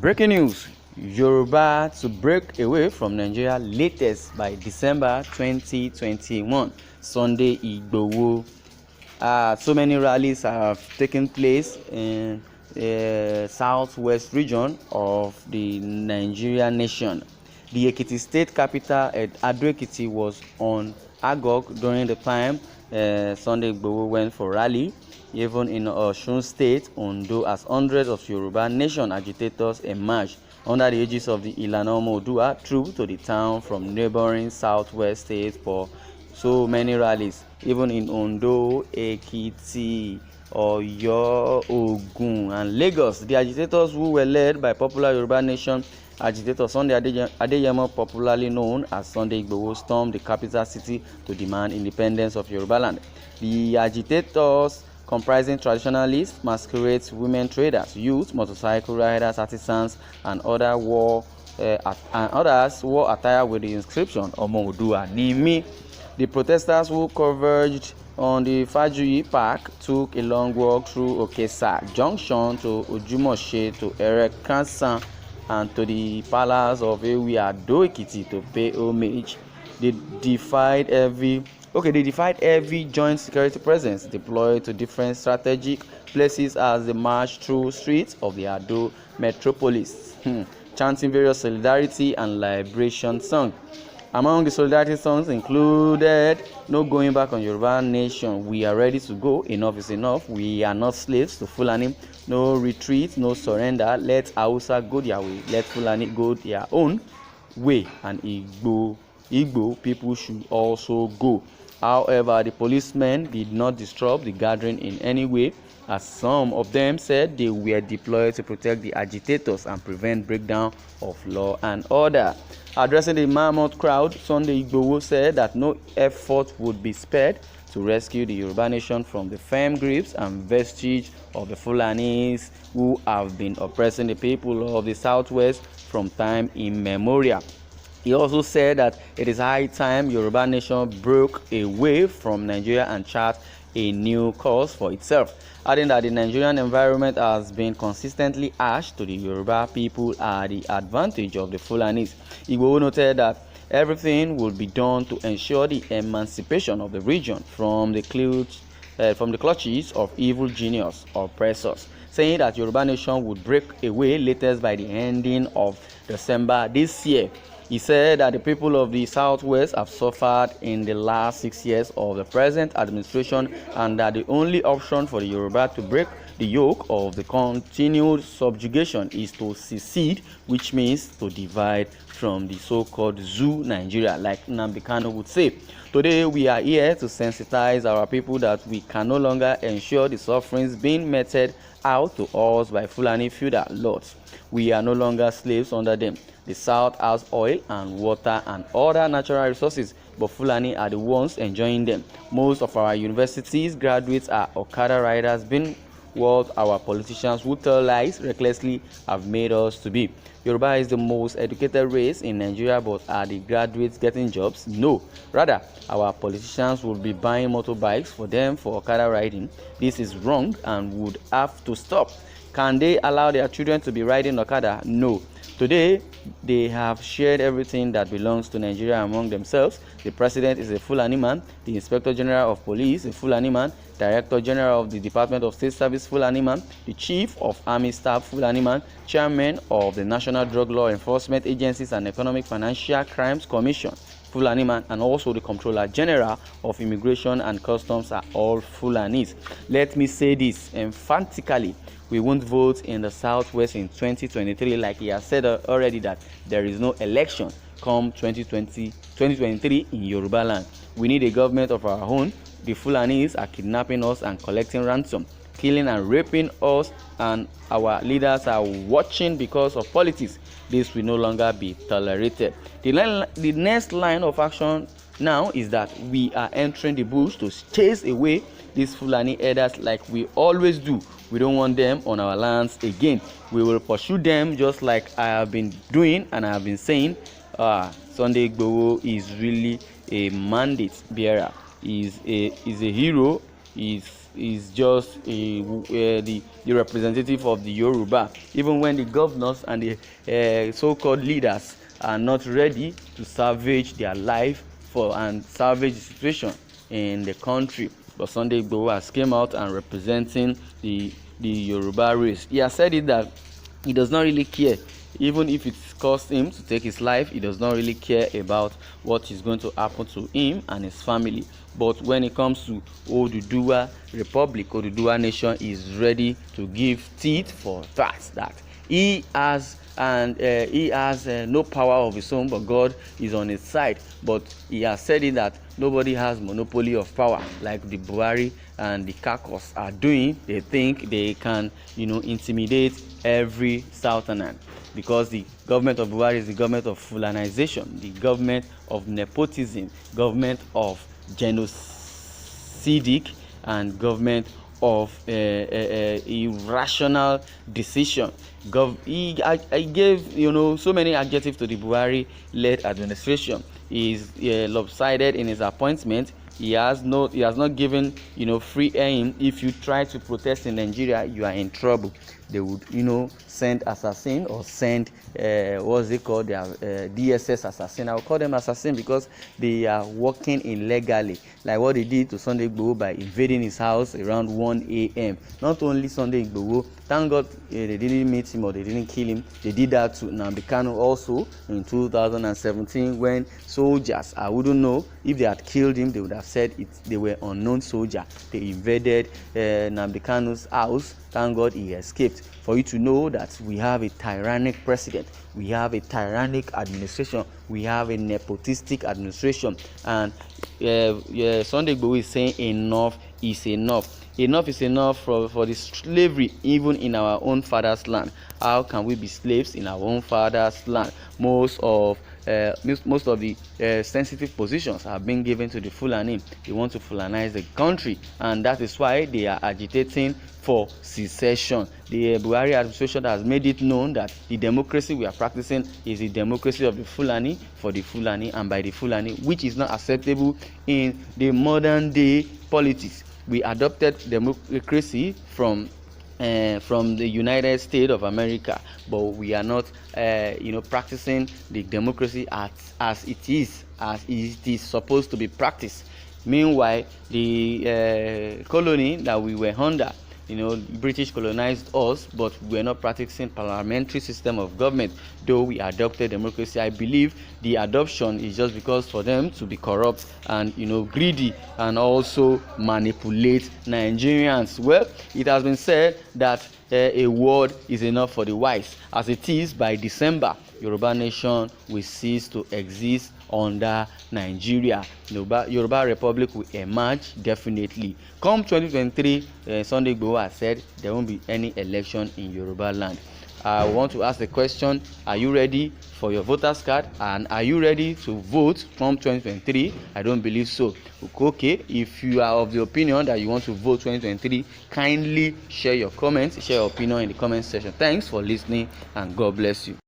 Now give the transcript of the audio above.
Breaking news: Yoruba to break away from Nigeria latest by December 2021. Sunday Igboho. So many rallies have taken place in the southwest region of the Nigerian nation. The Ekiti state capital at Ado-Ekiti was on agog during the time Sunday Igboho went for rally. Even in Osun State, Ondo, as hundreds of Yoruba nation agitators emerged under the aegis of the Ilana Omo-Oodua troop to the town from neighboring southwest states for so many rallies. Even in Ondo, Ekiti, Oyo, Ogun, and Lagos, the agitators, who were led by popular Yoruba nation agitator Sunday Adeyemo, popularly known as Sunday Igboho, stormed the capital city to demand independence of Yoruba land. The agitators, comprising traditionalists, masquerades, women traders, youth, motorcycle riders, artisans, and others wore attire with the inscription Omo-Oodua ni mi. The protesters, who converged on the Fajuyi Park, took a long walk through Okesa Junction to Ojumose to Erekansan and to the palace of Ewi Ado-Ekiti to pay homage. They defied every joint security presence deployed to different strategic places as they marched through streets of the Ado metropolis, chanting various solidarity and liberation songs. Among the solidarity songs included "No Going Back on Yoruba Nation," "We Are Ready to Go," "Enough is Enough," "We Are Not Slaves to Fulani," "No Retreat, No Surrender," "Let Hausa Go Their Way, Let Fulani Go Their Own Way," and Igbo people should also go. However, the policemen did not disrupt the gathering in any way, as some of them said they were deployed to protect the agitators and prevent breakdown of law and order. Addressing the mammoth crowd, Sunday Igboho said that no effort would be spared to rescue the Yoruba nation from the firm grips and vestige of the Fulanis, who have been oppressing the people of the southwest from time immemorial. He also said that it is high time Yoruba nation broke away from Nigeria and chart a new course for itself, adding that the Nigerian environment has been consistently harsh to the Yoruba people at the advantage of the Fulanis. Igboho noted that everything would be done to ensure the emancipation of the region from the clutches of evil genius oppressors, saying that Yoruba nation would break away latest by the ending of December this year. He said that the people of the Southwest have suffered in the last 6 years of the present administration, and that the only option for the Yoruba to break the yoke of the continued subjugation is to secede, which means to divide from the so-called zoo Nigeria, like Nnamdi Kanu would say. Today, we are here to sensitize our people that we can no longer ensure the sufferings being meted out to us by Fulani feudal lords. We are no longer slaves under them. The South has oil and water and other natural resources, but Fulani are the ones enjoying them. Most of our universities graduates are Okada riders, being what our politicians who tell lies recklessly have made us to be. Yoruba is the most educated race in Nigeria, but are the graduates getting jobs? No. Rather, our politicians will be buying motorbikes for them for Okada riding. This is wrong and would have to stop. Can they allow their children to be riding Okada? No. Today, they have shared everything that belongs to Nigeria among themselves. The president is a Fulani man, the inspector general of police a Fulani man, director general of the Department of State Service Fulani man, the chief of army staff Fulani man, chairman of the National Drug Law Enforcement Agencies and Economic Financial Crimes Commission Fulani man, and also the Comptroller General of Immigration and Customs are all Fulanis. Let me say this emphatically: we won't vote in the Southwest in 2023, like he has said already that there is no election come 2023 in Yoruba land. We need a government of our own. The Fulanis are kidnapping us and collecting ransom, killing and raping us, and our leaders are watching because of politics. This will no longer be tolerated. The next line of action now is that we are entering the bush to chase away these Fulani herders like we always do. We don't want them on our lands again. We will pursue them just like I have been doing, and I have been saying. Sunday Igboho is really a mandate bearer. Is a hero is just the representative of the Yoruba. Even when the governors and the so-called leaders are not ready to salvage their life and salvage the situation in the country, but Sunday Igboho has came out and representing the Yoruba race. He has said it that he does not really care. Even if it costs him to take his life, he does not really care about what is going to happen to him and his family. But when it comes to Oduduwa Republic, Oduduwa Nation is ready to give teeth for that he has no power of his own, but God is on his side. But he has said it that nobody has monopoly of power like the Buhari and the caucus are doing. They think they can, intimidate every Southerner, because the government of Buhari is the government of Fulanization, the government of nepotism, government of genocidic, and government of irrational decision. I gave so many adjectives to the Buhari-led administration. He is lopsided in his appointment. He has not given free aim. If you try to protest in Nigeria, you are in trouble. They would send assassin or send what's they called, their DSS assassin. I will call them assassin because they are working illegally, like what they did to Sunday Igboho by invading his house around 1 a.m. Not only Sunday Igboho, thank God they didn't meet him or they didn't kill him. They did that to Nnamdi Kanu also in 2017 when soldiers, I wouldn't know if they had killed him, they would have said they were unknown soldiers. They invaded Nnamdi Kanu's house. Thank God he escaped. For you to know that we have a tyrannic president, we have a tyrannic administration, we have a nepotistic administration, and Sunday Igboho is saying enough is enough. Enough is enough for the slavery even in our own father's land. How can we be slaves in our own father's land? Most of the sensitive positions have been given to the Fulani. They want to Fulanize the country, and that is why they are agitating for secession. The Buhari administration has made it known that the democracy we are practicing is the democracy of the Fulani, for the Fulani, and by the Fulani, which is not acceptable in the modern day politics. We adopted democracy from the United States of America, but we are not practicing the democracy as it is supposed to be practiced. Meanwhile, the colony that we were under, British colonized us, but we're not practicing parliamentary system of government, though we adopted democracy. I believe the adoption is just because for them to be corrupt and greedy and also manipulate Nigerians. Well, it has been said that a word is enough for the wise. As it is, by December, Yoruba nation will cease to exist under Nigeria. Yoruba Republic will emerge definitely. Come 2023, Sunday Igboho has said there won't be any election in Yoruba land. I want to ask the question, are you ready for your voters card, and are you ready to vote from 2023? I don't believe so. Okay, if you are of the opinion that you want to vote 2023, kindly share your comments, share your opinion in the comment section. Thanks for listening, and God bless you.